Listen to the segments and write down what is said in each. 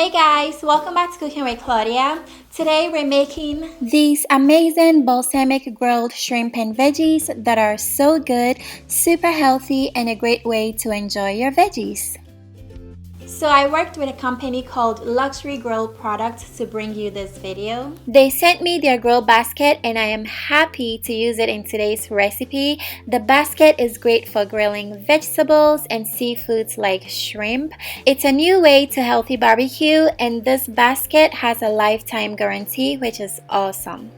Hey guys, welcome back to Cooking with Claudia. Today we're making these amazing balsamic grilled shrimp and veggies that are so good, super healthy, and a great way to enjoy your veggies. So I worked with a company called Luxury Grill Products to bring you this video. They sent me their grill basket and I am happy to use it in today's recipe. The basket is great for grilling vegetables and seafoods like shrimp. It's a new way to healthy barbecue, and this basket has a lifetime guarantee, which is awesome.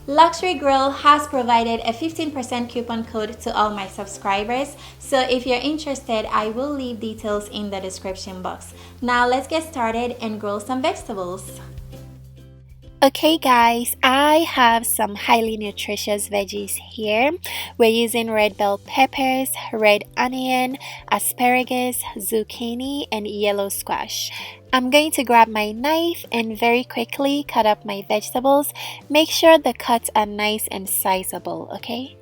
Luxury Grill has provided a 15% coupon code to all my subscribers, so if you're interested, I will leave details in the description box. Now let's get started and grill some vegetables. Okay guys, I have some highly nutritious veggies here. We're using red bell peppers, red onion, asparagus, zucchini, and yellow squash. I'm going to grab my knife and very quickly cut up my vegetables. Make sure the cuts are nice and sizable, okay?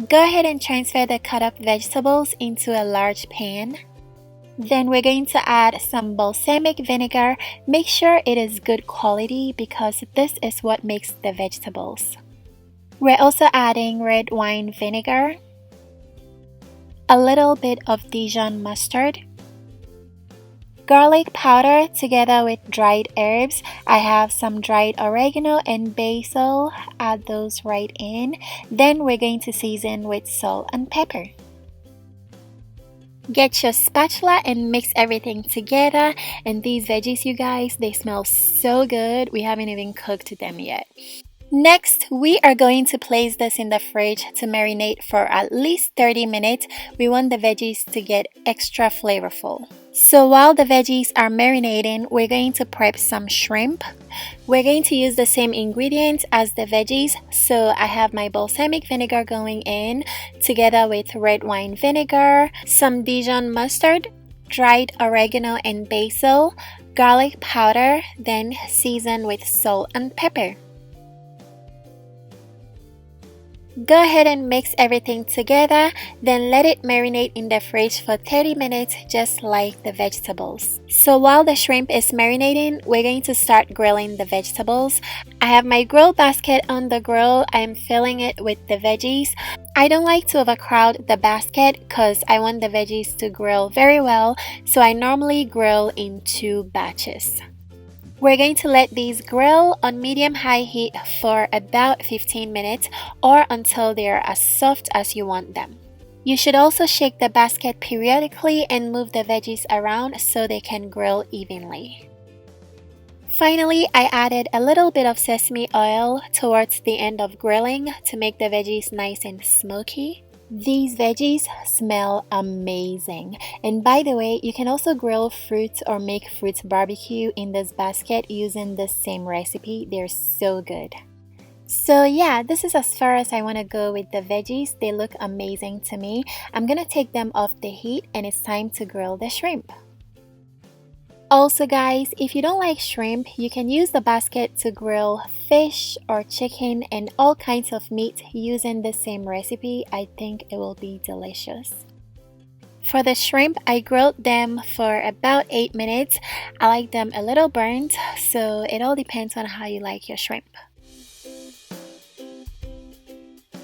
Go ahead and transfer the cut up vegetables into a large pan. Then we're going to add some balsamic vinegar. Make sure it is good quality because this is what makes the vegetables. We're also adding red wine vinegar, a little bit of Dijon mustard, garlic powder together with dried herbs. I have some dried oregano and basil. Add those right in. Then we're going to season with salt and pepper. Get your spatula and mix everything together. And these veggies, you guys, they smell so good. We haven't even cooked them yet. Next, we are going to place this in the fridge to marinate for at least 30 minutes. We want the veggies to get extra flavorful. So while the veggies are marinating, we're going to prep some shrimp. We're going to use the same ingredients as the veggies. So I have my balsamic vinegar going in together with red wine vinegar, some Dijon mustard, dried oregano and basil, garlic powder, then season with salt and pepper. Go ahead and mix everything together, then let it marinate in the fridge for 30 minutes just like the vegetables. So while the shrimp is marinating, we're going to start grilling the vegetables. I have my grill basket on the grill. I'm filling it with the veggies. I don't like to overcrowd the basket because I want the veggies to grill very well, so I normally grill in 2 batches. We're going to let these grill on medium-high heat for about 15 minutes or until they are as soft as you want them. You should also shake the basket periodically and move the veggies around so they can grill evenly. Finally, I added a little bit of sesame oil towards the end of grilling to make the veggies nice and smoky. These veggies smell amazing. And by the way, you can also grill fruit or make fruit barbecue in this basket using this same recipe. They're so good. So yeah, this is as far as I want to go with the veggies. They look amazing to me. I'm gonna take them off the heat and it's time to grill the shrimp. Also guys, if you don't like shrimp, you can use the basket to grill fish or chicken and all kinds of meat using the same recipe. I think it will be delicious. For the shrimp, I grilled them for about 8 minutes. I like them a little burnt, so it all depends on how you like your shrimp.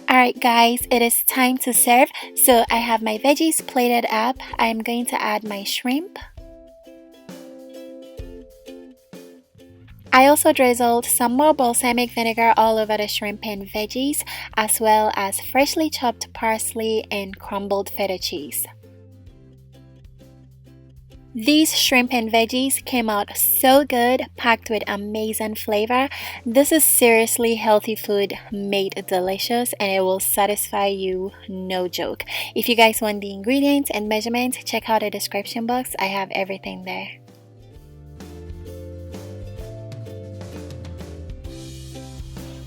Alright guys, it is time to serve. So I have my veggies plated up. I'm going to add my shrimp. I also drizzled some more balsamic vinegar all over the shrimp and veggies, as well as freshly chopped parsley and crumbled feta cheese. These shrimp and veggies came out so good, packed with amazing flavor. This is seriously healthy food made delicious and it will satisfy you, no joke. If you guys want the ingredients and measurements, check out the description box. I have everything there.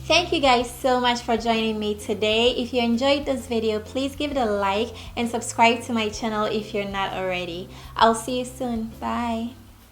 Thank you guys so much for joining me today. If you enjoyed this video, please give it a like and subscribe to my channel if you're not already. I'll see you soon. Bye.